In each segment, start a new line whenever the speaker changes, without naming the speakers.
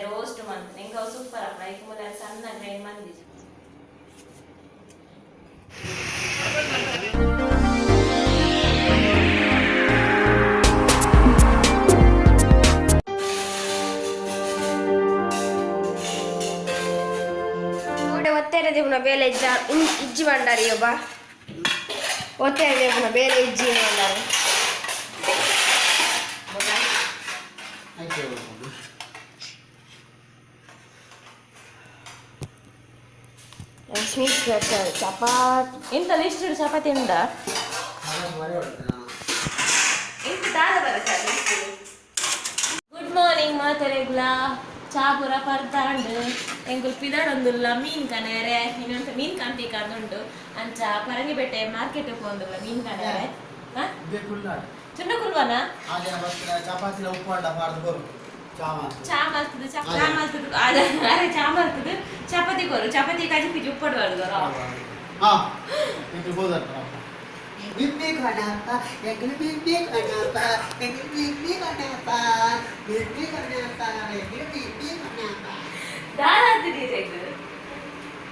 Roast ಮಾಡ್ತೀನಿ ఇంకా super ಅಪ್ಪ ಈಗ ಮೊದಲ ಸಣ್ಣ ಗ್ರೈಂಡ್ ಮಾಡಿ ಒತ್ತೆರೆ ದೇವನ ಬೇಲೆ ಇಜ್ಜಿ ಬಂಡಾರಿ ಒಬ್ಬ ಒತ್ತೆರೆ ದೇವನ ಬೇಲೆ ಇಜ್ಜಿ ಬಂಡಾರಿ ಲಕ್ಷ್ಮೀ ಸ್ಪೆಷಲ್ ಚಪಾತಿ ಎಂತ ಲಿಸ್ಟ್ ಚಪಾತಿ ಉಂಡ ಗುಡ್ ಮಾರ್ನಿಂಗ್ ಮಾತರೆಗ್ಲ ಚಾಪುರ ಪರ್ದಾಂಡ್ ಎಂಗುಲ್ ಪಿದಾಡೊಂದುಲ್ಲ ಮೀನ್ ಕನೇರೆ ಇನ್ನೊಂದು ಮೀನ್ ಕಾಂತಿ ಕಾದುಂಡು ಅಂಚ ಪರಂಗಿಪೇಟೆ ಮಾರ್ಕೆಟ್ ಹೋಗುಂದುಲ್ಲ ಮೀನ್ ಕನೇರೆ ಚುಂಡ ಕುಲ್ವನ
ಚಪಾತಿಲ ಉಪ್ಪು ಮಾಡ್ದು
ಚಾ ಮಾಡ್ತದೆ ಅರೆ ಚಾ ಮಾಡ್ತದೆ ಚಪಾತಿ ಕೊರು ಚಪಾತಿ ಕಾಜಿ ಪಿಜಿ ಉಪ್ಪಡು ಮಾಡ್ದರ
ಬಿಬ್ಬಿ ಕಣಪ್ಪ ಎಗ್ಲು ಬಿಬ್ಬಿ ಕಣಪ್ಪ ಎಗ್ಲು ಬಿಬ್ಬಿ ಕಣಪ್ಪ ಬಿಬ್ಬಿ ಕಣಪ್ಪ ಎಗ್ಲು ಬಿಬ್ಬಿ ಕಣಪ್ಪ
ದಾರಾತಿದೀರೆಗ್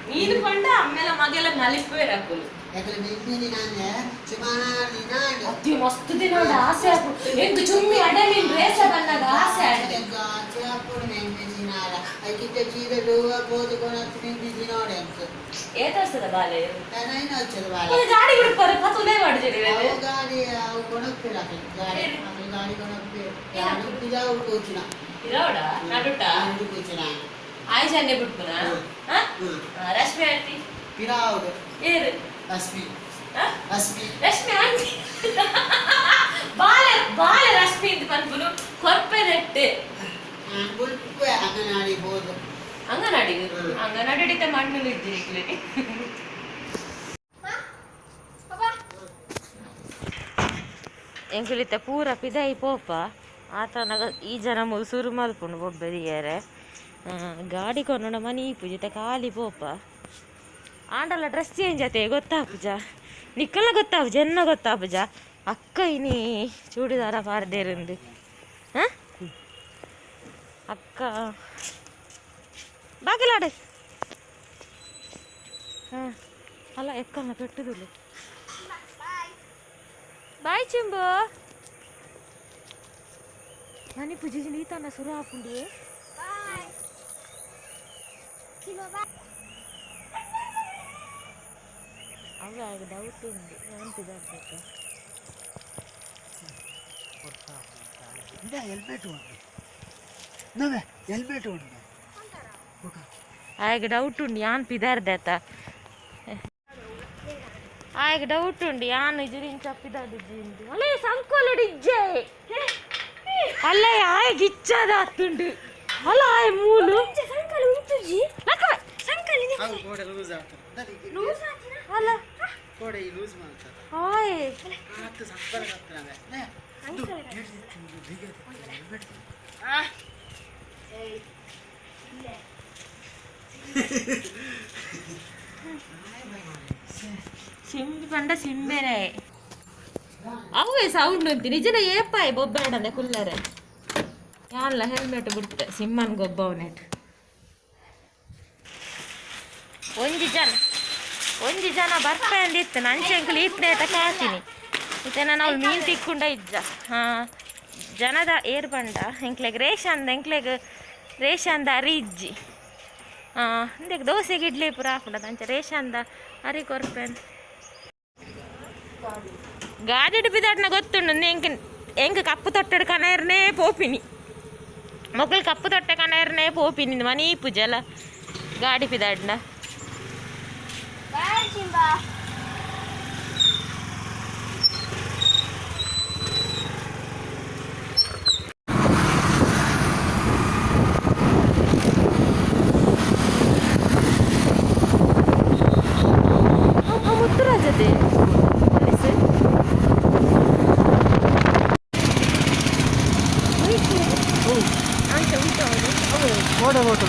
ನೀನು ಕೊಂಡ ಅಮ್ಮೆಲ ಮಗೆಲ ನಲಿಪೇ ರಾಕುಲು
ಎಗ್ಲು ಬಿಬ್ಬಿ ನಾನೆ ಸುಮಾರು ನಾನೆ
ಅತಿ ಮಸ್ತ್ ದಿನ ಆಸೆ ಆಪು ಎಂತ ಚುಮ್ಮಿ ಅಡಲಿನ್ ರೇಸ ಬಂದಾಗ ಆಸೆ ಆಡ್ದೆ
ಅಪ್ಪುಡು ನೆಂಟೆ ದಿನಾಲ ಐಕಿತ ಚೀರಲು ಬೋದು ಕೊನತ್ತು ನಿಂತಿ ದಿನೋಡೆ ಅಂತ
ಏತರ್ಸದ ಬಾಲೆ
ನಾನು ಹಚ್ಚದ ಬಾಲೆ
ಒಂದು ಗಾಡಿ ಬಿಡ್ಪಾರೆ ಪತುಲೇ ಮಾಡಿದಿರಿ
ಅವು ಗಾಡಿ ಅವು ಕೊನಕ್ಕಿಲ್ಲ ಗಾಡಿ ಅದು ಗಾಡಿ ಕೊನಕ್ಕೆ ಯಾರು ಪಿದಾವು ಕೂಚಿನ
ಇರೋಡ ನಡುಟ
ಅಂದು ಕೂಚಿನ
ಆಯ್ಜನ್ನೆ ಬಿಡ್ಪುನ ರಶ್ಮಿ ಆಂಟಿ
ಪಿರಾವುಡು
ಏರು
ರಶ್ಮಿ
ರಶ್ಮಿ ಆಂಟಿ ಬಾಲೆ ರಶ್ಮಿ ಅಂತ ಬಂದ್ಬಿಡು ಕೊರ್ಪೆ ನೆಟ್ಟೆ
ಗುಲ್ಪೆ ಅಂಗನವಾಡಿ ಹೋದು
ಅಂಗನವಾಡಿ ಮಣ್ಣು ಇದ್ದೀರಿ ಎಂಕುಲಿತ ಪೂರ ಪಿದಾಯಿ ಪೋಪ ಆತನ ಈ ಜನ ಸುರು ಮಲ್ಪುಂಡು ಬೊಬ್ಬೆದಿಯಾರೆ ಗಾಡಿ ಕೊಂಡ ಮನಿ ಪೂಜಿತ ಖಾಲಿ ಪೋಪ ಆಂಡಲ್ಲ ಡ್ರೆಸ್ ಚೇಂಜ್ ಆತೆ ಗೊತ್ತಾಪುಜ ನಿಕ್ಕಲ್ಲ ಗೊತ್ತಾಪುಜ ಎನ್ನ ಗೊತ್ತಾಪುಜ ಅಕ್ಕ ಇನಿ ಚೂಡಿದಾರ ಪಾರ್ದೇರಂದು ಅಕ್ಕ ಬಾಗಿಲಾಡೆ ಅಲ್ಲ ಎಕ್ಕಲ್ಲ ಪೆಟ್ಟುದುಲು ಬಾಯ್ ಚೆಂಬು ಮನಿ ಪೂಜೆ ನೀತನ ಸುರು ಹಾಪುಂಡಿ ಅವ ಡೌಟ್ ಉಂಟು ನೆನಪಿದಾಗಬೇಕು
ಹೆಲ್ಮೆಟ್ ಉಂಟು ನವೆ ಹೆಲ್ಮೆಟ್ ಉಂಟು
ಆಗ ಡೌಟ್ ಉಂಡು ಯಾನ್ ಪಿದಾರ್ದಾತ ಆಗ ಡೌಟ್ ಉಂಡು ಯಾನ್ ಇಜುರಿನ್ ಚಪ್ಪಿದಾಡಿಜ್ಜಿ ಉಂಟು ಅಲ್ಲೇ ಸಂಕೋಲಡಿಜ್ಜೆ ಅಲ್ಲ ಆಯ್ ಗಿಚ್ಚದಾತುಂಡು ಅಲ್ಲ ಆಯ್ ಮೂಲು ಸಂಕಲ್ ಉಂಟುಜಿ ಲಕ್ಕ ಸಂಕಲ್ ಇದು
ಅದು ಕೋಡೆ ಲೂಸ್ ಆಗ್ತದೆ
ಲೂಸ್ ಆಗ್ತಿನ ಅಲ್ಲ
ಕೋಡೆ ಲೂಸ್ ಮಾಡ್ತಾರೆ
ಆಯ್
ಮತ್ತೆ ಸಂಪರ್ಕ ಆಗ್ತದೆ ಸಂಕಲ್ ಹೆಲ್ಮೆಟ್ ಏಯ್ ಇಲ್ಲ
ಸಿಂಬಿ ಪಂಡ ಸಿಂಬೆನೆ ಅವೇ ಸೌಂಡ್ ಉಂಟು ನಿಜನ ಏಪಾಯಿ ಬೊಬ್ಬಾಡಂದೆ ಕುಲ್ಲರೆ ಯಾನ್ಲ ಹೆಲ್ಮೆಟ್ ಬಿಡ್ತೆ ಸಿಮ್ಮನ್ ಗೊಬ್ಬವನೆಟ್ ಒಂಜಿ ಜನ ಬರ್ಪೆ ಅಂದಿತ್ತು ನಂಚೆ ಅಂಕಲ್ ಈತ್ನೇಟ ಕಾತೀನಿ ಮತ್ತೆ ನಾನು ಅವ್ಳು ಮೀನು ತಿಕ್ಕೊಂಡ ಇದ್ದ ಜನದ ಏರ್ ಬಂಡ ಎಂಕ್ಲೆಗ್ ರೇಷಂದ ಅರಿ ಇಜ್ಜಿ ಇಂದಕ್ಕೆ ದೋಸೆಗೆ ಇಡ್ಲಿ ಪೂರ ಹಾಕೊಂಡ ಅಂಚೆ ರೇಷಂದ ಅರಿ ಕೊರ್ಪೆನ್ ಗಾಡಿ ಬಿದಾಡ್ನ ಗೊತ್ತುಂಡು ಎಂಕ ಕಪ್ಪು ತೊಟ್ಟೆಡು ಕನರ್ನೇ ಪೋಪಿನಿ ಮೊಗಲು ಕಪ್ಪು ತೊಟ್ಟೆ ಕನರ್ನೇ ಪೋಪಿನಿ ಮನಿ ಪೂಜೆಲ್ಲ ಗಾಡಿ ಪಿದಾಡ್ನ ಮುತ್ತುರಾಜತೆ
ಕೋಡೆ ಹೋಟು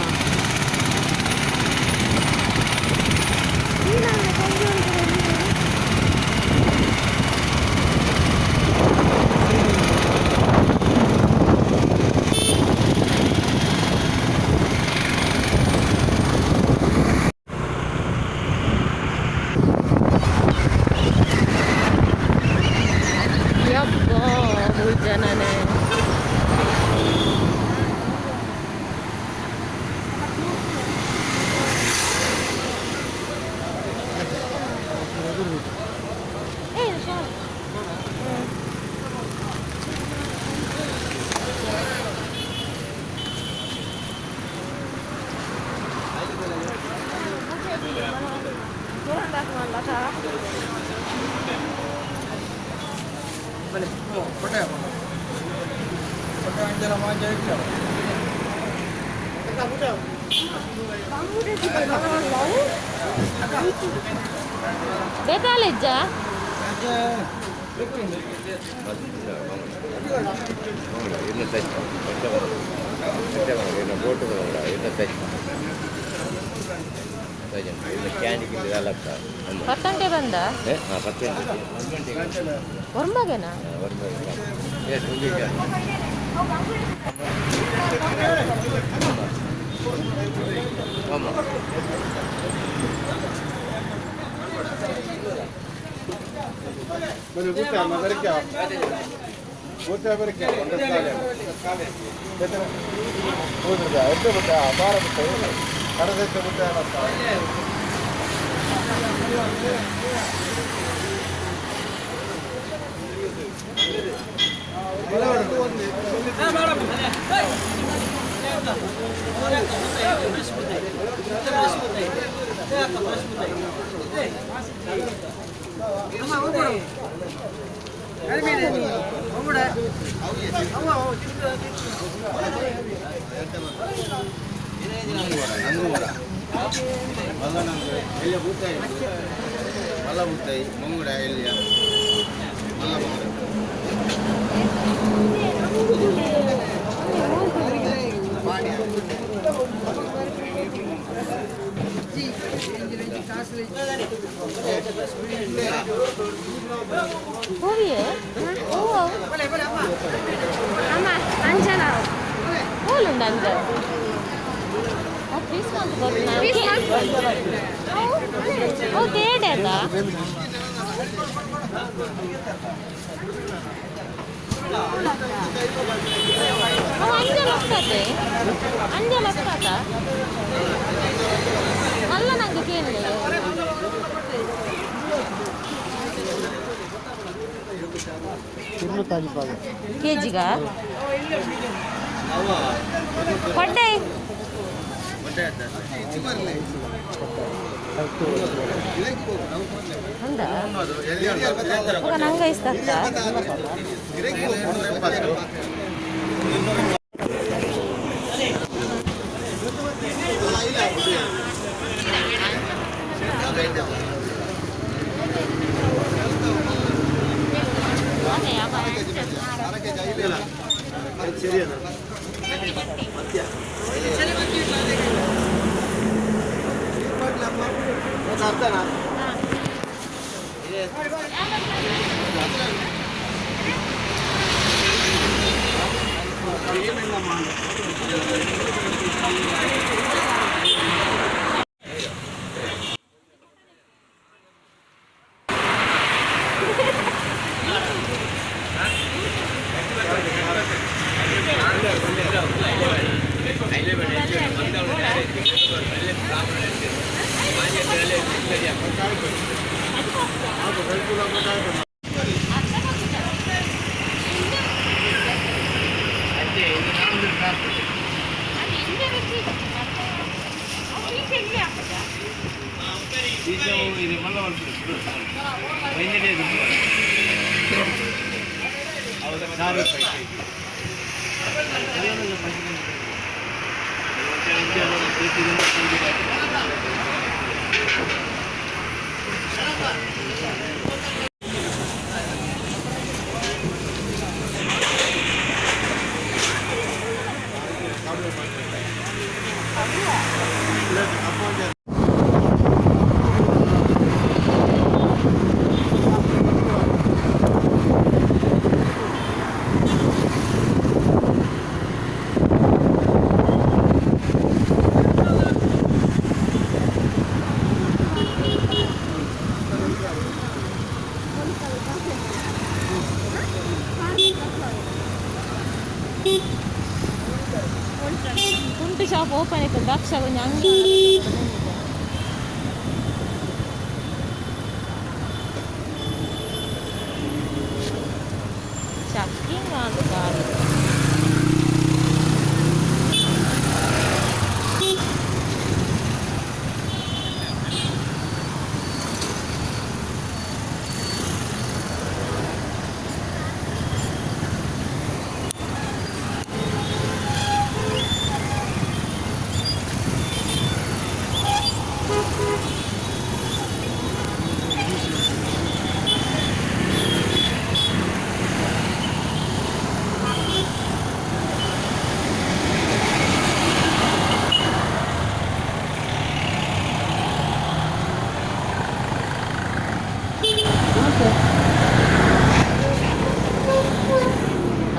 ನಾನು ಬೇಕಾಲಿಜ್ಜಾ ಪತ್ತಂಟೆ ಬಂದ ಒರ್ಮಗೆನಾ ಹೋವಿಯೇ ಅಮ್ಮ ಅಂಜನ ಹೋಲುಂಡ ಅಂಜ ಓ ತೇಡೆ ಅಲ್ಲ ಅಂಜಲ್ ಹೋಗ್ತದೆ ಅಂಜಲ್ ಹೋಗ್ತದ ಅಲ್ಲ ನಂಗೆ ಕೇಳಿ ಕೆಜಿಗ ಕೊಟ್ಟೆ ಹೌದಾ ನಂಗೆ ಇಷ್ಟ ಕುಂಟು ಶಾಪ್ ಓಪನ್ ಆಯ್ತು ದಕ್ಷ ಒಂದು ಅಂಗಡಿ ಚಕ್ಕಿಂಗ್ ಒಂದು ಗಾಡಿ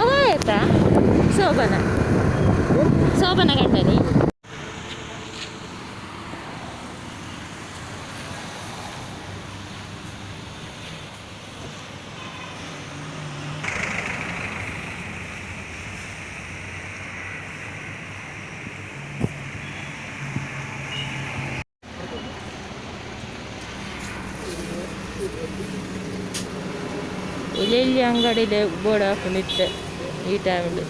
ಆಯ್ತಾ ಶೋಭನ ಗಂಡನಿ ಎಲ್ಲೆಲ್ಲಿ ಅಂಗಡಿಲೆ ಬೋರ್ಡ್ ಹಾಕೊಂಡಿದ್ದೆ ಈ ಟೈಮಲ್ಲಿ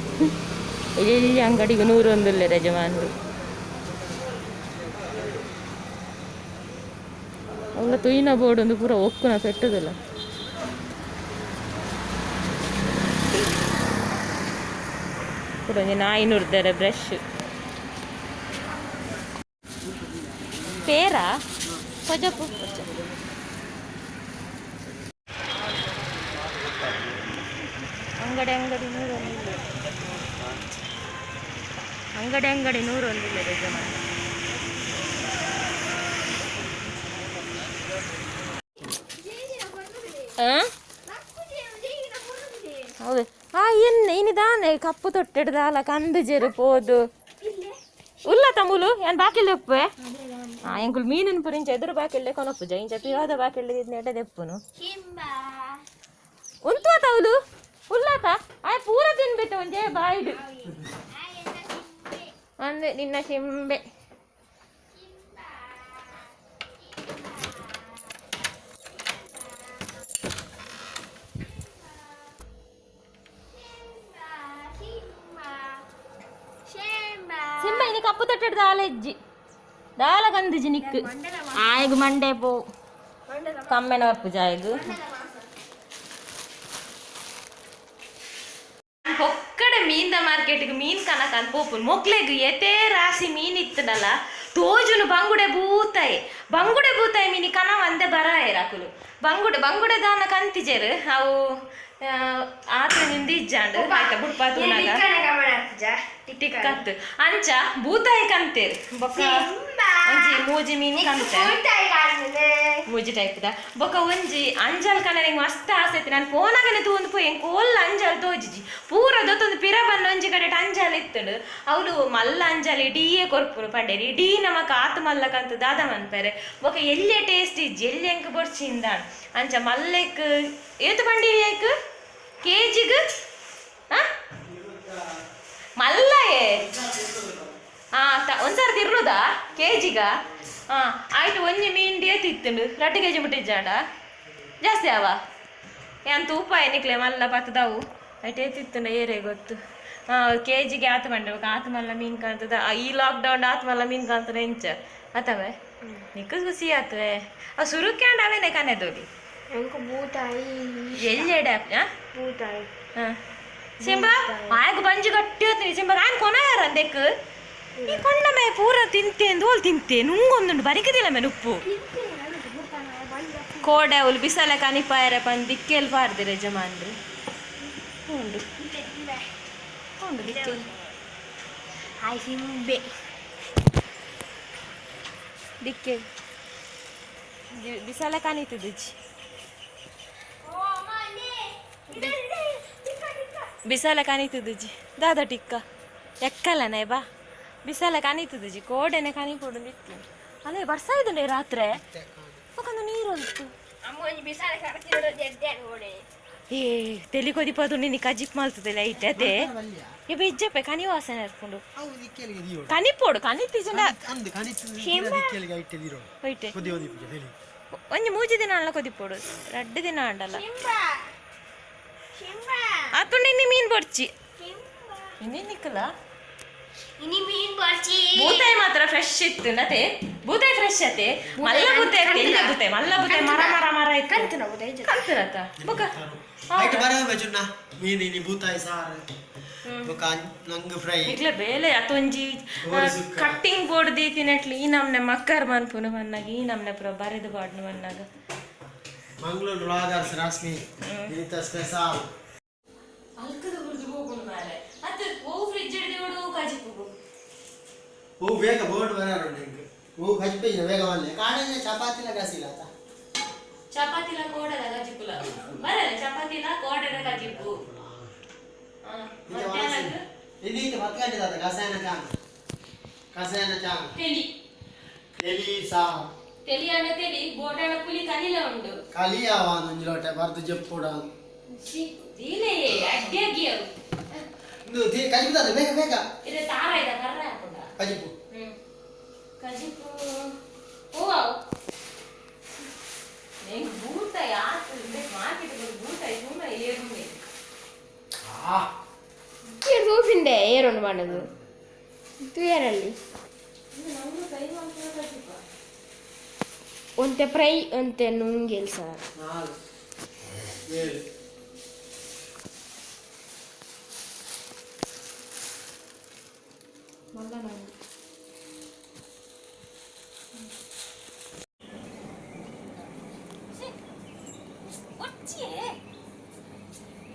ಎಲ್ಲೆಲ್ಲಿ ಅಂಗಡಿಗೆ 101 ಯಜಮಾನರು ಅವಳ ತುಯಿನ ಬೋರ್ಡ್ ಒಂದು ಪೂರ ಒಕ್ಕುನ ಪೆಟ್ಟದಲ್ಲ ಪೂರ 400 ಬ್ರಷ್ ಪೇರಾ ಕೊಜಪು ಅಂಗಡಿ 101 ಅಂಗಡಿ 101 ಯಜಮಾನ ಹೌದು ಏನಿದಾನೆ ಕಪ್ಪು ತೊಟ್ಟಿಡ್ದಾಲ ಕಂದು ಜೆರು ಪೋದು ಉಲ್ಲ ತಮುಲು ಏನ್ ಬಾಕಿಲ್ ದೆಪ್ಪೆ ಎಂಕುಲು ಮೀನಿನ ಪುರಿಂಚ ಎದುರು ಬಾಕಿಲ್ಲೆ ಕೊನಪ್ಪು ಜೈಂಚ ಪಿವಾದ ಬಾಕಿಲ್ಲೆ ನೆಡ ದೆಪ್ಪುನು ಉಂತು ತೌಲು ಉಲ್ಲಾತ ಆಯ್ ಪೂರ ತಿನ್ಬಿಟ್ಟು ಒಂಜೆ ಬಾಯ್ಡು ಅಂದ್ರೆ ನಿನ್ನ ಶಿಂಬೆ ಸಿಂಬ ಇನಿ ಕಪ್ಪು ತೊಟ್ಟಿಡ್ದ ಆಲೆಜ್ಜಿ ದಾಲ ಕಂದಿಜಿ ನಿಕ್ಕು ಆಯ್ಗು ಮಂಡೆ ಪೋ ಕಮ್ಮೆನ ಅಪ್ಪು ಜಾಯ್ಗು ಹೊಕ್ಕಡೆ ಮೀನ್ದ ಮಾರ್ಕೆಟ್ಗೆ ಮೀನ್ ಕನಕಂತ ಪೋಪುನ್ ಮೊಕ್ಲೆಗ್ ಎತೆ ರಾಶಿ ಮೀನ್ ಇತ್ತದಲ್ಲ ತೋಜುನು ಬಂಗುಡೆ ಬೂತಾಯಿ ಮೀನಿ ಕನ ಒಂದೇ ಬರ ರಾಕುಲು ಬಂಗುಡೆ ದಾನ ಕಂತಿಜೆರು ಅವು ಆತ ನಿಂದ ಇಜ್ಜಾಂಡು ಆಯ್ತಾ ಬುಡ್ಪಾತುನಾಗ ಟಿಕ್ಕತ್ತು ಅಂಚ ಬೂತಾಯಿ ಕಂತೇರು ಬೊಕ್ಕ ಒಂಜಿ ಮೂಜಿ ಮೀನ್ ಕಂತೆ ಮೂಜಿ ಟೈಪ್ದ ಬೊಕ್ಕ ಒಂಜಿ ಅಂಜಲ್ ಕನರಿಂಗ್ ಮಸ್ತ್ ಆಸೆ ಐತಿ ನಾನು ಫೋನಾಗನೆ ತೂಂದು ಪೋಯಿ ಕೋಲ್ ಅಂಜಲ್ ತೋಜಿಜಿ ಪೂರ ದೊತ್ತೊಂದು ಪಿರ ಬನ್ನ ಒಂಜಿ ಕಡೆ ಅಂಜಲ್ ಇತ್ತಡು ಅವಳು ಮಲ್ಲ ಅಂಜಲ್ ಇಡೀಯೇ ಕೊರ್ಪುರು ಪಂಡೇರಿ ಇಡೀ ನಮಕ್ ಆತು ಮಲ್ಲ ಕಂತು ದಾದ ಮನ್ಪೇರೆ ಬೊಕ್ಕ ಎಲ್ಲೇ ಟೇಸ್ಟ್ ಇಜ್ಜಿ ಎಲ್ಲಿ ಎಂಕ್ ಬೊರ್ಚಿಂದ ಅಂಚ ಮಲ್ಲೆಕ್ ಏತು ಪಂಡೀರಿ ಏಕ್ ಕೆಜಿಗ್ ಮಲ್ಲಯೇ ಒಂದ್ಸರಿ ತಿರ್ರುದಾ ಕೆಜಿಗ ಆಯ್ತು ಒಂಜಿ ಮೀನ್ ಏತಿತ್ತುಂಡು 2 kg ಮುಟ್ಟಿಜ್ಜಾಂಡ ಜಾಸ್ತಿ ಅವ ಎಂತ ಉಪಾಯ ನಿಕ್ಲೆ ಮಲ್ಲ ಪತ್ತದವು ಆಯ್ತು ಏತಿತ್ತುಂಡ ಏರೇ ಗೊತ್ತು ಕೆಜಿಗೆ ಆತು ಮಂಡ್ರೆ ಆತು ಮಲ್ಲ ಮೀನ್ ಕಾಣ್ತದ ಈ ಲಾಕ್ಡೌನ್ ಆತು ಮಲ್ಲ ಮೀನ್ ಕಾಣ್ತದೆ ಎಂಚ ಅತವೆ ನಿಕ್ಕ ಖುಷಿ ಆತವೆ ಅವು ಸುರುಕ್ಯಾಂಡ ಅವೇನೆ ಕನೆದೋಲಿ ಎಲ್ಲೆಡೆ ಬೂತಾಯಿ ಸಿಂಬ ಆಗ ಬಂಜಿ ಗಟ್ಟಿ ಹೋಗ್ತೀನಿ ಸಿಂಬ ನಾನು ಕೊನೆಯಾರ ಅಂದೆಕ್ ಈ ಕೊಂಡ ಮೇ ಪೂರ ತಿಂತೆ ಓಲ್ ತಿಂತೆ ನುಂಗೊಂದುಂಡು ಬರಿಕದಿಲ್ಲ ಮೇ ಉಪ್ಪು ಕೋಡೆ ಅವಳು ಬಿಸಲ ಕನಿಪಾಯರ ಬಂದು ದಿಕ್ಕೆಲ್ ಪಾರ್ದಿರ ಯಜಮಾನ್ರು ಉಂಡು ಉಂಡು ದಿಕ್ಕೆಲ್ ಹಾಯ್ ಸಿಂಬೆ ದಿಕ್ಕೆ ಬಿಸಲ ಕಾಣಿತದಜ್ಜಿ ಬಿಸಲ ಕಾಣಿತದಜ್ಜಿ ದಾದ ಟಿಕ್ಕ ಎಕ್ಕಲ್ಲನೆ ಬಾ ಬಿಸಲ ಕಾಣಿತದಜ್ಜಿ ಕೋಡೆನೆ ಕಾಣಿಪೊಡು ನಿತ್ತು ಅಲ್ಲೇ ಬರ್ಸ ಇದ್ದುಂಡೆ ರಾತ್ರಿ ಒಕ್ಕಂದು ನೀರು ಉಂಟು ಏ ತೆಲಿ ಕೊದಿಪದು ನಿನ್ನ ಕಜಿಪ್ ಮಲ್ತದೆ ಲೈಟ್ ಅದೇ ಇವ ಇಜ್ಜಪ್ಪೆ ಕನಿ ವಾಸನೆ ಇರ್ಕೊಂಡು ಕನಿಪೋಡು ಕನಿತಿಜನ ಹೋಯ್ತೆ ಒಂಜಿ ಮೂಜಿ ದಿನ ಅಲ್ಲ ಕೊದಿಪೋಡು 2 ದಿನ ಅಂಡಲ್ಲ ಅತ್ತು ನಿನ್ನೆ ಮೀನ್ ಬೊಡ್ಚಿ ಇನ್ನೇನು ನಿಕ್ಕಲ್ಲ
ಇನಿ ಮೀನ್ ಬರ್ಚಿ
ಬೂತಾಯಿ ಮಾತ್ರ ಫ್ರೆಶ್ ಇತ್ತು ನತೆ ಬೂತಾಯಿ ಫ್ರೆಶ್ ಅತೆ ಮಲ್ಲ ಬೂತಾಯಿ ಇಲ್ಲ ಬೂತಾಯಿ ಮಲ್ಲ ಬೂತಾಯಿ ಮರ ಮರ ಮರ ಇತ್ತು
ಕಂತನ ಬೂತಾಯಿ
ಕಂತರತ ಬುಕ
ಐಟ್ ಬರ ಬಜುನ ಮೀನಿನಿ ಬೂತಾಯಿ ಸಾರು ಬುಕ ನಂಗ್ ಫ್ರೈ
ಇಕ್ಲೆ ಬೇಲೆ ಅತೊಂಜಿ ಕಟ್ಟಿಂಗ್ ಬೋರ್ಡ್ ದೀತಿನಟ್ಲಿ ಈ ನಮ್ನೆ ಮಕ್ಕರ್ ಮನ್ಪುನು ಮನ್ನಾಗ ಈ ನಮ್ನೆ ಪ್ರ ಬರೆದು ಬಾಡ್ನು ಮನ್ನಾಗ
ಮಂಗಳೂರು ರಾಗರ್ಸ್ ರಾಸ್ಮಿ ಇತ ಸ್ಪೆಷಲ್
ಅಲ್ಕದ ಗುರ್ದು ಹೋಗುನು ಮಾರೆ ಅತ್ತೆ ಓ ಫ್ರಿಡ್ಜ್ ಹಿಡಿದು ಓಡು ಕಾಜಿ ಹೋಗು
ಓ ಬೇಗ ಬೋರ್ಡ್ ಬರಾರು ನಿಂಗೆ ಓ ಖಜ್ಪೆ ಬೇಗ ಬರಲಿ ಕಾಣೆ ಚಪಾತಿಲ ಗಸಿಲಾತ
ಚಪಾತಿಲ ಕೋಡದ ಗಜಿಪುಲ ಬರಲ್ಲ ಚಪಾತಿಲ ಕೋಡದ ಗಜಿಪು
ಇದೀತ ಮತ್ಕಂಡಿದಾತ ಕಸಾಯನ ಚಾಂಗ್
ತೆಲಿ
ತೆಲಿ ಸಾ
ತೆಲಿಯಾಣ ತೆಲಿ ಬೋಡಾಣ ಪುಲಿ ಕಲಿಲ ಉಂಡು
ಕಲಿಯಾವ ನಂಜಿಲೋಟೆ ಬರ್ದು ಜಪ್ಪುಡ
ದೀಲೆ ಅಡ್ಡಿಯಾಗಿ ಅವು
ಇದು ಕಜಿಪುದಾದ ಬೇಗ ಬೇಗ
ಇದು ತಾರ ಇದ ಕರ್ರ ಹಾಕೊಂಡ
ಕಜಿಪು
ಕಜಿಪು ಓ ಹೆಂಗ್ ಬೂಟ ಯಾಕೆ ಮಾರ್ಕೆಟ್ ಬೂಟ ಸುಮ್ಮ ಏರುಮೆ
ಆ
ಏರು ಸೂಪಿಂದೆ ಏರೊಂದು ಮಾಡೋದು ತುಯರಲ್ಲಿ ಒಂತೆ ಫ್ರೈ ಒಂತೆ ನುಂಗೆಲ್ ಸರ್
4 7
ಮಲ್ಲ ನಾನು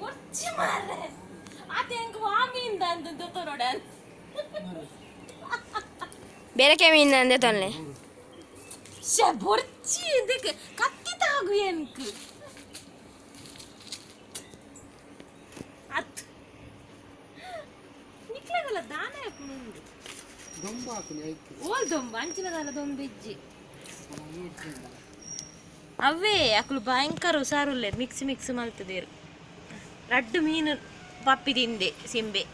ಒಚ್ಚಿ ಮಾರ್ರೆ ಅದೇ ಹೆಂಗ್ ವಾಮಿಯಿಂದ ಅಂತ ನೋಡ
ಬೇರೆ ಕೆಮಿಂದ ಅಂದೆ ತೊನ್ಲೆ
ಶೆ ಬೊರ್ಚಿ ಇದಕ್ಕೆ ಕತ್ತಿತಾಗು ಎನ್ಕ್ ಅತ್ ನಿಕ್ಲೆಗಲ್ಲ ದಾನ ಹಾಕೊಂಡು
ದೊಂಬ ಹಾಕುನಿ ಐತಿ
ಓಲ್ ದೊಂಬ ಅಂಚಿನದಲ್ಲ ದೊಂಬಿಜ್ಜಿ ಅವೇ ಅಕ್ಲು ಭಯಂಕರ ಹುಷಾರುಲ್ಲೆ ಮಿಕ್ಸ್ ಮಿಕ್ಸ್ ಮಲ್ತದೇರು 2 ಮೀನು ಪಪ್ಪಿ ತಿಂದೆ ಸಿಂಬೆ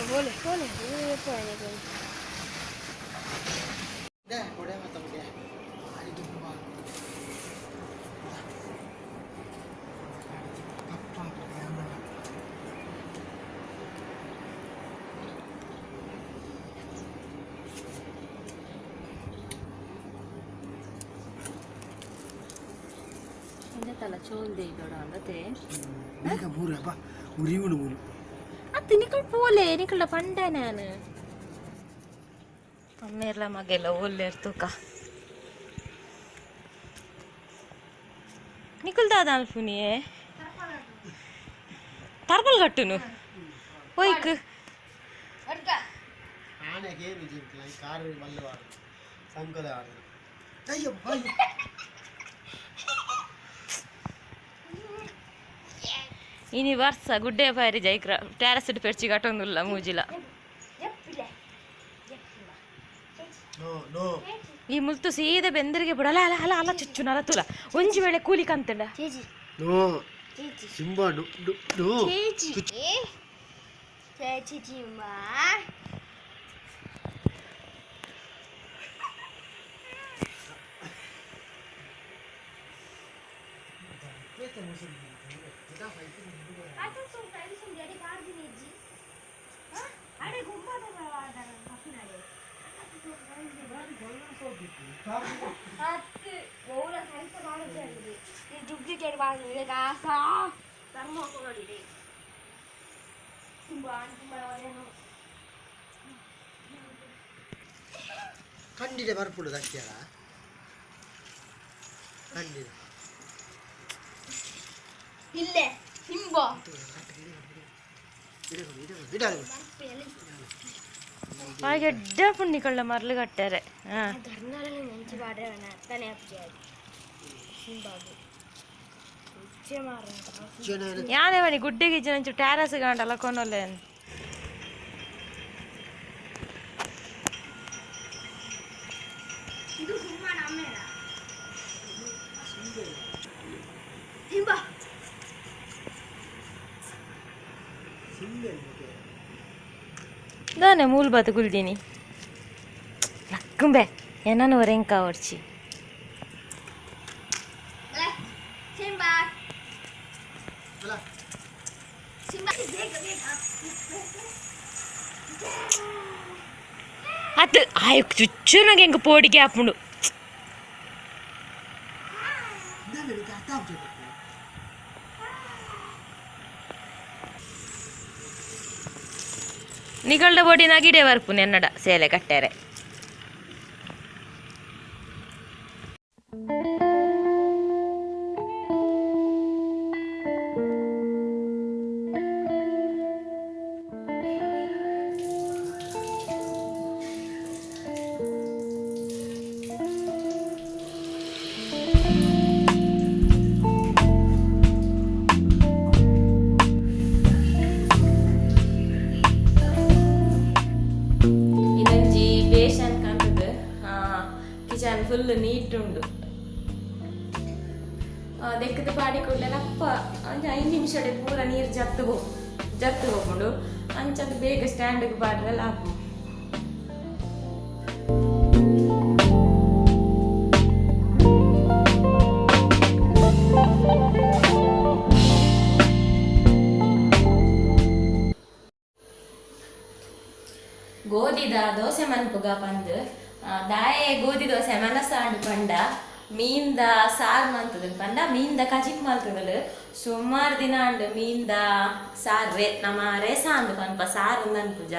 बोले बोले ये पानी को
ದೇ ಕೊಡೆ ಮತ ಮುಡಿಯ ಆಡಿ ತುಂಬಾ ಕಪ್ಪ
ಎಂದಲ್ಲ ಚೋಲ್ದೆ ಇದೋಡ ಅಂದತೆ
ಬೇಗ ಮೂರು ಬಾ ಉರಿಯುನು ಮೂರು
ಅತ್ತೆ ನಿಕಲ್ ಪೋಲೆ ನಿಕಲ್ಡ ಪಂಡೆ ನಾನು ಅಮ್ಮೆರ್ಲ ಮಗೆಲ್ಲ ಒಳ್ಳೆ ತೂಕ ನಿಕಲ್ದಾದ ಅಲ್ಪುನಿಯೇ ತರ್ಬಲ್ ಕಟ್ಟುನು ಒಯ್ಕ್
ಆನೆ ಗೇರು ಜಿಂಕ್ಲ ಕಾರು ಬಲ್ಲವಾಡು ಸಂಕದ ಆಡು ಅಯ್ಯೋ ಅಯ್ಯೋ
ಇನಿ ವರ್ಷ ಗುಡ್ಡೆ ಪಾರಿ ಜೈಕ್ರ ಟ್ಯಾರಸಿಡ್ ಪೆರ್ಚಿ ಕಟ್ಟೊಂದುಲ್ಲ ಮೂಜಿಲ
ನೋ ನೋ
ಈ ಮುಲ್ತು ಸೀದಾ ಬೆಂದರಿಗೆ ಬಿಡಲ್ಲ ಅಲ್ಲ ಅಲ್ಲ ಅಲ್ಲ ಚುಚ್ಚು ನಲತುಲ ಒಂಜಿ ವೇಳೆ ಕೂಲಿ ಕಂತಂಡ
ನೋ ಸಿಂಬಾ ಡು ಡು ಡು
ചേച്ചി ചിമ്മ ഡ്യൂപ്ലിക്കേറ്റ് പറഞ്ഞില്ലേ കാസ ധർമ്മോക്കോടില്ലേ
ಕಂಡಿದೆ ಬರ್ಪುಡು ದಕ್ಕಿಯಲ್ಲ ಕಂಡಿದೆ
ಇಲ್ಲೇ ಹಿಂಬೋ
ಹಾಗೆ ಎಡ್ಡ ಪುಣ್ಣಿಕೊಳ್ಳ ಮರಳು ಕಟ್ಟಾರೆ.
ಧರ್ನಾರಲ್ಲಿ ನೆಂಚಿ ಬಾಡ್ರೆ ಅತ್ತನೇ ಅಪ್ಪಿಯಾಗಿ ಸಿಂಬಾಬು ಉಚ್ಚೆ ಮಾರ
ಯಾನೇ ಬನ್ನಿ ಗುಡ್ಡೆಗೆ ನಂಚು ಟ್ಯಾರಸ್ ಕಾಂಡಲ್ಲ ಕೊನೊಲ್ಲೆ
ಇದು ಸುಮ್ಮ ನಮ್ಮೇನ ಸಿಂಬಾ
దానే మూలు బతుకులు తిని లక్కుంబే ఎన్నను వరేం కావచ్చు.
సింబా సింబా
అది ఆ చుచ్చు నాకు ఇంక పోటీకి అప్పుడు ನಿಗಳ್ದ ಬೋಡಿ ನಗಿಡೆ ವರ್ಪು ನೆನ್ನಡ ಸೇಲೆ ಕಟ್ಟಾರೆ. ಕಿಚನ್ ಫುಲ್ ನೀಟ್ ಉಂಡು. ದೆಕ್ಕದ ಪಾಡಿ ಕೊಡ್ಲೆಲ್ಲ ಅಪ್ಪ ಅಂಚ 5 ನಿಮಿಷಡೆ ಪೂರ ನೀರು ಜತ್ತು ಹೋಗ್ಕೊಂಡು ಅಂಚದು ಬೇಗ ಸ್ಟ್ಯಾಂಡಿಗೆ ಪಾಡ್ರೆಲ್ಲ ಹಾಕು. ಗೋಧಿದ ದೋಸೆ ಮನ್ಪುಗ ಪಂದು ದಾಯೆ ಗೋಧಿ ದೋಸೆ ಮನಸ್ಸಾಂಡು ಪಂಡ ಮೀನ್ದ ಸಾರು ಮಂತದ ಪಂಡ ಮೀನ್ದ ಕಜಿಕ್ ಮಲ್ತದಲು ಸುಮಾರು ದಿನ ಅಂಡು ಮೀನ್ದ ಸಾರು ನಮ್ಮ ರೇಸ ಅಂದು ಪನ್ಪ ಸಾರು ಅನ್ಪುಜ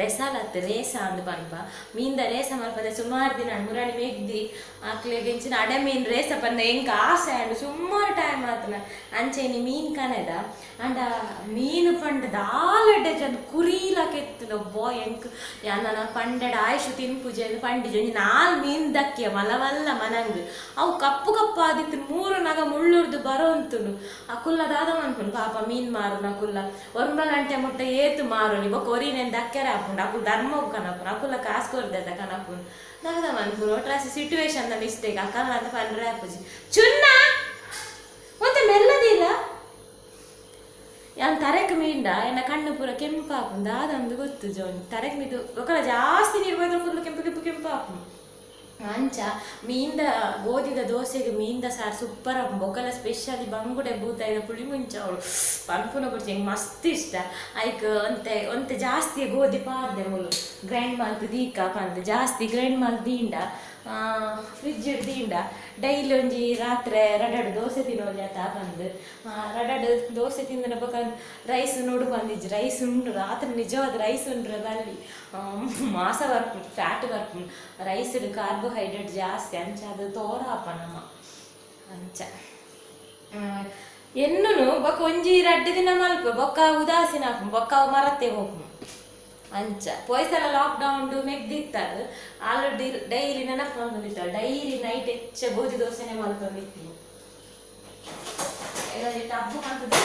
ರೆಸಾಲತ್ತು ರೇಸ ಅಂದು ಪನ್ಪ ಮೀನ್ದ ರೇಸ ಮಲ್ಪದೆ ಸುಮಾರು ದಿನ ಮುರಾಣಿ ಮೇಗ್ದಿ ಆಕ್ಲೆಗೆಂಚಿನ ಅಡೆ ಮೀನ್ ರೇಸ ಪಂಡ ಎಂಕ ಆಸೆ ಅಂಡು ಸುಮಾರು ಟೈಮ್ ಆತನ ಅಂಚೆನಿ ಮೀನ್ ಕನೆದ ಅಂಡ ಮೀನು ಪಂಡ ದಾಲಡ್ಡೆ ಚಂದ ಕುರೀಲ ಕೆತ್ತದ ಬೋ ಎಂಕ್ ನನ್ನ ಪಂಡಡ ಆಯುಷು ತಿನ್ಪುಜೆ ಪಂಡಿಜ 4 ಮೀನ್ ದಕ್ಕಿಯ ಮಲವಲ್ಲ ಮನಂಗ್ ಅವು ಕಪ್ಪು ಕಪ್ಪು ಆದಿತ್ತು 3 ನಗ ಮುಳ್ಳುರ್ದು ಬರೋಂತುಂಡು ಅಕುಲ್ಲ ದಾದ ಮನ್ಪುಂಡು ಪಾಪ ಮೀನ್ ಮಾರು ನಕುಲ್ಲ 1 ಗಂಟೆ ಮುಟ್ಟ ಏತು ಮಾರು ನಿಬ ಕೊರಿನೆಂದು ದಕ್ಕೆರೆ ಹಾಪುಂಡು ಅಕುಲ್ ಧರ್ಮ ಕನಪುಂಡು ಅಕುಲ್ಲ ಕಾಸು ಕೊರ್ದೆದ ಕನಪುಂಡು ದಾದ ಮನ್ಪುಂಡು ಒಟ್ರಾಸಿ ಸಿಟುವೇಶನ್ ದ ಮಿಸ್ಟೇಕ್ ಅಕಲ್ಲ ಅಂತ ಪಂಡ್ರೆ ಹಾಪುಜಿ ಚುನ್ನ ಮತ್ತೆ ಮೆಲ್ಲದಿಲ್ಲ ಯಾನ್ ತರೆಕ್ ಮೀಂಡ ಎನ್ನ ಕಣ್ಣು ಪೂರ ಕೆಂಪು ಹಾಪುಂಡು ಅದಂದು ಗೊತ್ತು ಜೋನ್ ತರೆಕ್ ಮೀದು ಒಕ್ಕಲ ಜಾಸ್ತಿ ನೀರು ಹೋದ್ರೆ ಫುಲ್ ಕೆಂಪು ಕೆಂಪು ಕೆಂಪು ಹಾಪುಂಡು ಅಂಚ ಮೀನ್ದ ಗೋಧಿದ ದೋಸೆಗೆ ಮೀನ್ದ ಸಾರು ಸೂಪರ್ ಹಾಪು ಬೊಕ್ಕಲ ಸ್ಪೆಷಲಿ ಬಂಗುಡೆ ಬೂತಾಯಿದ ಪುಳಿ ಮುಂಚ ಅವಳು ಪನ್ಪುನ ಕೊಡ್ತಿ ಹೆಂಗೆ ಮಸ್ತ್ ಇಷ್ಟ ಐಕ್ ಒಂತೆ ಜಾಸ್ತಿ ಗೋಧಿ ಪಾರ್ದೆ ಮುಳು ಗ್ರೈಂಡ್ ಮಲ್ತು ದೀಕ ಪಂದು ಜಾಸ್ತಿ ಗ್ರೈಂಡ್ ಮಲ್ತು ದೀಂಡ ಫ್ರಿಜ್ ದೀಂಡ ಡೈಲಿ ಒಂಜಿ ರಾತ್ರಿ 2 ದೋಸೆ ತಿನ್ನೋಲಿ ಆತ ಬಂದು 2 ದೋಸೆ ತಿಂದನ ಬೊಕ ರೈಸ್ ನೋಡು ಬಂದಿಜ್ಜು ರೈಸ್ ಉಂಡು ರಾತ್ರಿ ನಿಜವಾದ ರೈಸ್ ಉಂಡ್ರೆ ಬಲ್ಲಿ ಮಾಸ ಬರ್ಪುಂಡು ಫ್ಯಾಟ್ ಬರ್ಪುಂಡು ರೈಸ್ ಕಾರ್ಬೋಹೈಡ್ರೇಟ್ ಜಾಸ್ತಿ ಅಂಚ ಅದು ತೋರ ಹಾಪ ನಮ್ಮ ಅಂಚ ಎನ್ನು ಬೊಕ್ಕ ಒಂಜಿ 2 ದಿನ ಮಲ್ಪ ಬೊಕ್ಕ ಉದಾಸೀನ ಹಾಕು ಬೊಕ್ಕ ಮರತ್ತೆ ಹೋಗು ಅಂಚ ಪೊಯ್ಸಲ ಲಾಕ್ಡೌನ್ ಮೆಗ್ದಿತ್ತಾರು ಆಲ್ರೆಡಿ ಡೈಲಿ ನೆನಪು ಬಂದಿತ್ತಾಳು ಡೈಲಿ ನೈಟ್ ಹೆಚ್ಚ ಗೋಧಿ ದೋಸೆನೆ ಮಲ್ಕೊಂಡಿರ್ತೀನಿ ಟಬ್ಬು ಕಾಣ್ತದೆ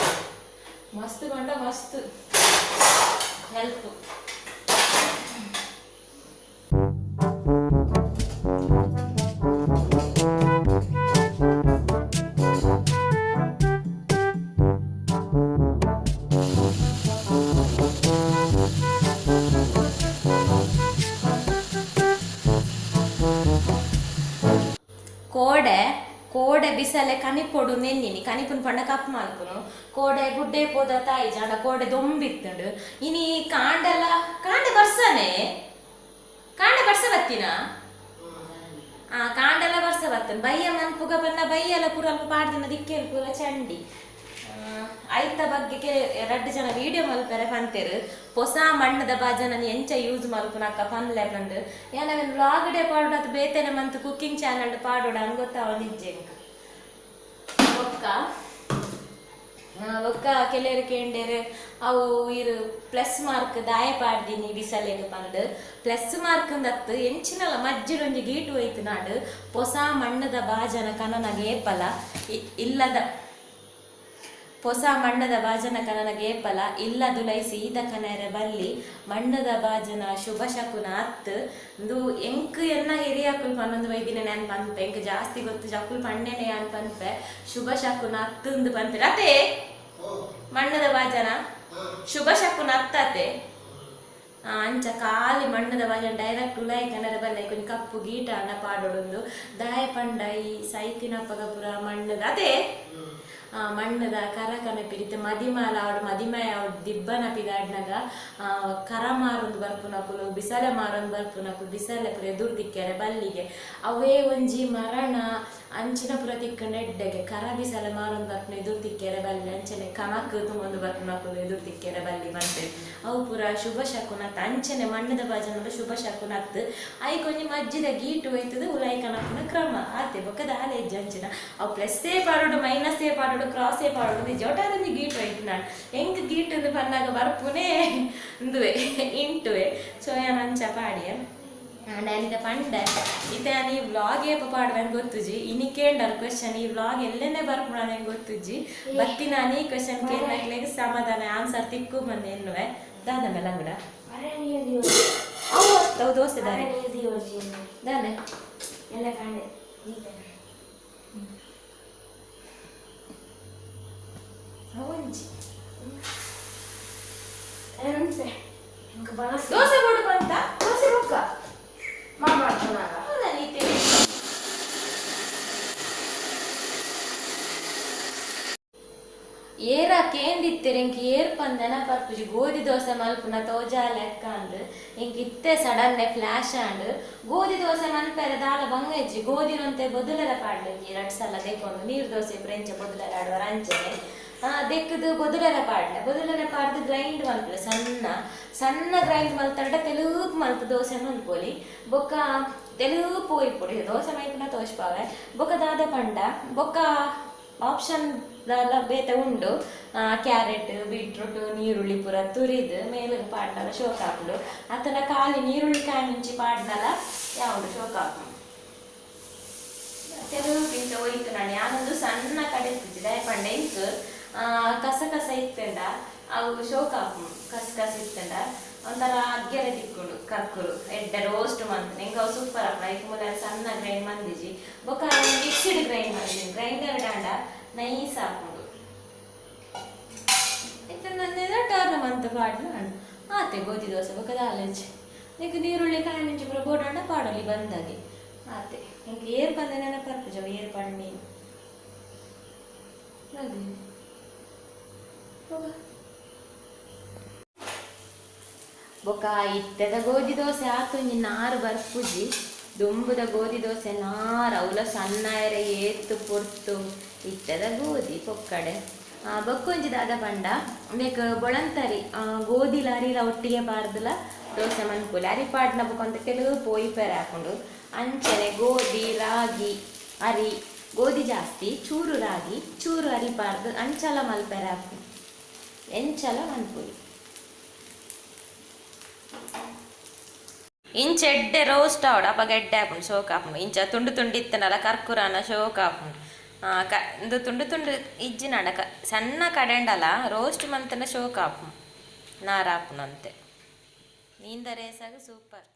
ಮಸ್ತ್ ಕೊಂಡ ಮಸ್ತ್ ಹೆಲ್ಪ್ ಕೋಡೆ ಬಿಸಲೆ ಕನಿಪೊಡು ನೆನ್ನಿನಿ ಕನಿಪುನ ಪಂಡ ಕಪ್ಪು ಮಲ್ಪುನು ಕೋಡೆ ಗುಡ್ಡೆ ಪೋದ ತಾಯಿ ಜಾಂಡ ಕೋಡೆ ದೊಂಬಿತ್ತಡು ಇನಿ ಕಾಂಡ ಬರ್ಸ ಬತ್ತಿನ ಕಾಂಡೆಲ್ಲ ಬರ್ಸ ಬತ್ತನ ಬಯ್ಯ ಮನ್ಪುಗ ಬನ್ನ ಬಯ್ಯಲ್ಲ ಪೂರ ಅಲ್ಪ ಪಾಡ್ದಿನ ದಿಕ್ಕೆಲ್ ಪೂರ ಚಂಡಿ ಐತ ಬಗ್ಗೆ 2 ಜನ ವಿಡಿಯೋ ಮಲ್ಪರೆ ಪಂತೆರು ಹೊಸ ಮಣ್ಣದ ಬಾಜನ ಎಂಚ ಯೂಸ್ ಮಲ್ಪುನಕ್ಕ ಪನ್ಲೆ ಪಂಡು ಏನಾಗ ವ್ಲಾಗ್ ಡೇ ಪಾಡೋಡು ಅದು ಬೇತೇನೆ ಮಂತ್ ಕುಕ್ಕಿಂಗ್ ಚಾನಲ್ ಪಾಡೋಡು ಹಂಗೆ ಗೊತ್ತಾವ ನಿಜ್ಜೆ ಒಕ್ಕ ಒಕ್ಕ ಕೆಲವರು ಕೇಂಡೇರು ಅವು ಇರು plus mark ದಾಯ ಪಾಡ್ದಿನಿ ಬಿಸಲೇನು Pandu plus mark ಅಂದತ್ತು ಎಂಚಿನಲ್ಲ ಮಜ್ಜಿಡೊಂಜಿ ಗೀಟು ಹೋಯ್ತು ನಾಡು ಹೊಸ ಮಣ್ಣದ ಬಾಜನ ಕನನಗೆ ಏಪಲ ಇಲ್ಲದ ಹೊಸ ಮಣ್ಣದ ಬಾಜನ ಕನನಗೆ ಏಪಲ ಇಲ್ಲದುಲೈ ಸೀದ ಕನರ ಬಲ್ಲಿ ಮಣ್ಣದ ಬಾಜನ ಶುಭ ಶಕುನ ಅತ್ತು ಇಂದು ಎಂಕ್ ಎನ್ನ ಹಿರಿಯಕ್ಕುಲ್ ಪನ್ನೊಂದು ವೈದಿನ ನಾನು ಪಂಪೆ ಎಂಕ್ ಜಾಸ್ತಿ ಗೊತ್ತು ಜಕ್ಕುಲ್ ಪಣ್ಣೆನೆ ನಾನು ಪಂಪೆ ಶುಭ ಶಕುನ ಅತ್ತುಂದು ಪಂಪೆ ಅದೇ ಮಣ್ಣದ ಬಾಜನ ಶುಭ ಶಕುನ ಅತ್ತತೆ ಅಂಚ ಖಾಲಿ ಮಣ್ಣದ ಬಾಜನ ಡೈರೆಕ್ಟ್ ಉಲಾಯಿ ಕನರ ಬಲ್ಲ ಕೊಂಚ ಕಪ್ಪು ಗೀಟ ಅನ್ನ ಪಾಡೊಡೊಂದು ದಾಯ ಪಂಡ ಈ ಸೈತಿನ ಪಗಪುರ ಮಣ್ಣದ ಅದೇ ಮಣ್ಣದ ಕರಕನ ಪಿರಿತು ಮದಿಮಾಲ ಅವಡು ಮದಿಮಯ ಅವಡು ದಿಬ್ಬನ ಪಿದಾಡ್ನಾಗ ಕರ ಮಾರೊಂದು ಬರ್ಪುನಕುಲು ಬಿಸಲೆ ಮಾರೊಂದು ಬರ್ಪುನಕುಲು ಬಿಸಲೆ ಪುರ ಎದುರು ತಿಕ್ಕ್ಯಾರೆ ಬಲ್ಲಿಗೆ ಅವೇ ಒಂಜಿ ಮರಣ ಅಂಚಿನ ಪುರ ತಿಕ್ಕ ನೆಡ್ಡೆಗೆ ಕರ ಬಿಸಲೆ ಮಾರೊಂದು ಬರ್ಪುನ ಎದುರು ತಿಕ್ಕ್ಯಾರೆ ಬಲ್ಲಿ ಅಂಚನೆ ಕಣಕ್ ತುಂಬೊಂದು ಬರ್ಪುನಕುಲು ಎದುರು ತಿಕ್ಕ್ಯಾರೆ ಬಲ್ಲಿ ಬಂತೆ ಅವು ಪುರ ಶುಭ ಶಕುನತ್ ಅಂಚನೆ ಮಣ್ಣದ ಬಾಜನದ ಶುಭ ಶಕುನತ್ ಐ ಕೊಂಚ ಮಜ್ಜಿದ ಗೀಟು ಹೋಯ್ತದ ಉಲಾಯಿ ಕಣಪುನ ಕ್ರಮ ಆತೆ ಬೊಕ್ಕ ದಾಲೆ ಹೆಜ್ಜೆ ಅಂಚಿನ ಅವು ಪ್ಲಸ್ಸೇ ಪಾಡೋಡು ಮೈನಸ್ಸೇ ಪಾಡೋಡು ಕ್ರಾಸೇ ಪಾಡೋಡು ನಿಜ ಒಟ್ಟಾರೊಂದು ಗೀಟು ಹೋಯ್ತು ನಾನು ಎಂಕ್ ಗೀಟು ಬಂದಾಗ ಬರ್ಪುನೇ ಇಂದುವೆ ಇಂಟುವೆ ಸೊ ನಾನು ಅಂಚ ಪಾಡಿಯ ನಾನಿದ ಪಂಡ ಇತ್ತ ಈ ವ್ಲಾಗ್ ಏಪ ಪಾಡುವೆ ಗೊತ್ತುಜಿ ಇನಿ ಕೇಂಡಲ್ ಕ್ವೆಶನ್ ಈ ವ್ಲಾಗ್ ಎಲ್ಲೇನೆ ಬರ್ಪುಣ ನಂಗೆ ಗೊತ್ತುಜಿ ಬತ್ತಿ ನಾನು ಈ ಕ್ವೆಶನ್ ಕೇಳಕ್ಕೆ ಸಮಾಧಾನ ಆನ್ಸರ್ ತಿಕ್ಕು ಬಂದೆ ಎನ್ನುವೆ ದಾದ ಮೇಲೆ ಅಂಗಡ ಅವು ದೋಸೆ ದಾನೆ ದಾನೆ
ಎಲ್ಲ ಕಂಡೆ
ಒಂಜಿ
ದೋಸೆ
ದೋಸೆ ಕೊಡು ಬಂತ
ದೋಸೆ ಬೊಕ್ಕ ಮಾಡ್ಕೊಂಡಾಗ
ಏರ ಕೇಂದಿತ್ತೆರ್ ಎಂಕ್ ಏರ್ ಪಂದನ ಪರ್ಪುಜಿ ಗೋಧಿ ದೋಸೆ ಮಲ್ಪುನ ತೋಜಾ ಲೆಕ್ಕ ಅಂದ್ ಎಂಕ್ ಇತ್ತೆ ಸಡನ್ನೆ ಫ್ಲಾಶ್ ಆಂಡ್ ಗೋಧಿ ದೋಸೆ ಮಲ್ಪೆರೆ ದಾಲ ಬಂಗಜ್ಜಿ ಗೋಧಿನಂತೆ ಬೊದುಲೆರ ಪಾಡ್ಲಂಜಿ 2 ಸಲ ದೇಕೊಂಡು ನೀರು ದೋಸೆ ಫ್ರೆಂಚ ಬೊದುಲೆರ ಆಡುವ ಅಂಚನೆ ದೆಕ್ಕದು ಬೊದುಲೆರ ಪಾಡ್ದು ಗ್ರೈಂಡ್ ಮಲ್ಪಲೆ ಸಣ್ಣ ಗ್ರೈಂಡ್ ಮಲ್ತಂಡ ತೆಲುಗು ಮಲ್ತು ದೋಸೆ ಮಲ್ಪೊಲಿ ಬೊಕ್ಕ ತೆಲುಗು ಪೋಯಿ ಪುಡಿ ದೋಸೆ ಮೈಪುನ ತೋಚ್ಪಾವೆ ಬೊಕ್ಕ ದಾದ ಪಂಡ ಬೊಕ್ಕ ಆಪ್ಷನ್ ಬೇತೆ ಉಂಡು ಕ್ಯಾರೆಟ್ ಬೀಟ್ರೂಟ್ ನೀರುಳ್ಳಿ ಪೂರ ತುರಿದು ಮೇಲೆ ಪಾಡ್ನಲ ಶೋಕ್ ಹಾಕುಡು ಅತನ ಖಾಲಿ ನೀರುಳ್ಳಿ ಕಾಯಿ ಮುಂಚಿ ಪಾಡ್ನಲ ಯಾವುದು ಶೋಕ್ ಹಾಕು ತೆಲುಗು ಪಿಂಚ ಹೋಯ್ತು ನಾನು ಯಾನೊಂದು ಸಣ್ಣ ಕಡೆ ದಯ ಪಂಡ ಇಂಕ್ ಕಸ ಇತ್ತಂಡ ಅವು ಶೋಕ್ ಹಾಕು ಕಸ ಇತ್ತಂಡ ಒಂಥರ ಅಗ್ಗೆರೆ ತಿಕ್ಕುಡು ಕರ್ಕುರು ಎಡ್ಡೆ ರೋಸ್ಟ್ ಮಂತ್ ನಿಂಗೆ ಅವು ಸೂಪರ್ ಹಾಕೋಣ ಈಗ ಮೂಲ ಸಣ್ಣ ಗ್ರೈಂಡ್ ಮಂದಿಜಿ ಬೊಕ್ಕ ಮಿಕ್ಸಿಡ್ ಗ್ರೈಂಡ್ ಮಾಡಿದ್ದೀನಿ ಗ್ರೈಂಡರ್ ಡಾಂಡ ನೈಸ್ ಹಾಕೊಂಡು ನಂದೇನ ಟರ್ನ್ ಮಂತ್ ಪಾಡ್ನ ಆತೆ ಗೋಧಿ ದೋಸೆ ಬೊಕ್ಕ ದಾಲೆಂಚೆ ಈಗ ನೀರುಳ್ಳಿ ಕಾಯಿ ಮುಂಚೆ ಪುರ ಬೋಡಾಂಡ ಪಾಡಲಿ ಬಂದಾಗೆ ಆತೆ ಇಂಕ ಏರ್ ಬಂದ ನೆನಪರ್ಪುಜವ ಏರ್ ಪಣ್ಣಿ ಬೊಕ್ಕ ಇತ್ತದ ಗೋಧಿ ದೋಸೆ ಆತೊಂಜಿ ನಾರು ಬರ್ಪುಜಿ ದುಂಬುದ ಗೋಧಿ ದೋಸೆ ನಾರು ಅವಲ ಸಣ್ಣ ಎರೆ ಏತ್ತು ಪೊರ್ತು ಇತ್ತದ ಗೋಧಿ ಪೊಕ್ಕಡೆ ಬೊಕ್ಕೊಂಜಿ ದಾದ ಪಂಡ ಬೇಕ ಬೊಳಂತರಿ ಗೋಧಿಲ ಅರಿಲ ಒಟ್ಟಿಗೆ ಪಾರ್ದಲ ದೋಸೆ ಮನ್ಪುಲಿ ಅರಿ ಪಾಡ್ನ ಬೊಕೊಂತ ಕೆಲವು ಪೋಯಿ ಪೆರೆ ಹಾಕೊಂಡು ಅಂಚನೆ ಗೋಧಿ ರಾಗಿ ಅರಿ ಗೋಧಿ ಜಾಸ್ತಿ ಚೂರು ರಾಗಿ ಚೂರು ಅರಿ ಪಾರ್ದು ಅಂಚಲ ಮಲ್ಪೆರೆ ಹಾಕು ಎಂಚಲ ಮನ್ಪುಲಿ ಇಂಚ ಎಡ್ಡೆ ರೋಸ್ಟ್ ಆವಡ ಅಪ್ಪ ಗೆಡ್ಡೆ ಹಾಕೊಂಡು ಶೋಕ್ ಹಾಕೊಂಡು ಇಂಚ ತುಂಡು ಇತ್ತನಲ್ಲ ಕರ್ಕುರಾನ ಶೋಕ್ ಹಾಕೊಂಡು ಇದು ತುಂಡು ಇಜ್ಜಿನಾಡ ಸಣ್ಣ ಕಡೆಂಡಲ್ಲ ರೋಸ್ಟ್ ಮಂತನ ಶೋಕ್ ಹಾಕು ನಾರು ಹಾಪುನಂತೆ ನೀಂದ ರೇಸಾಗ ಸೂಪರ್.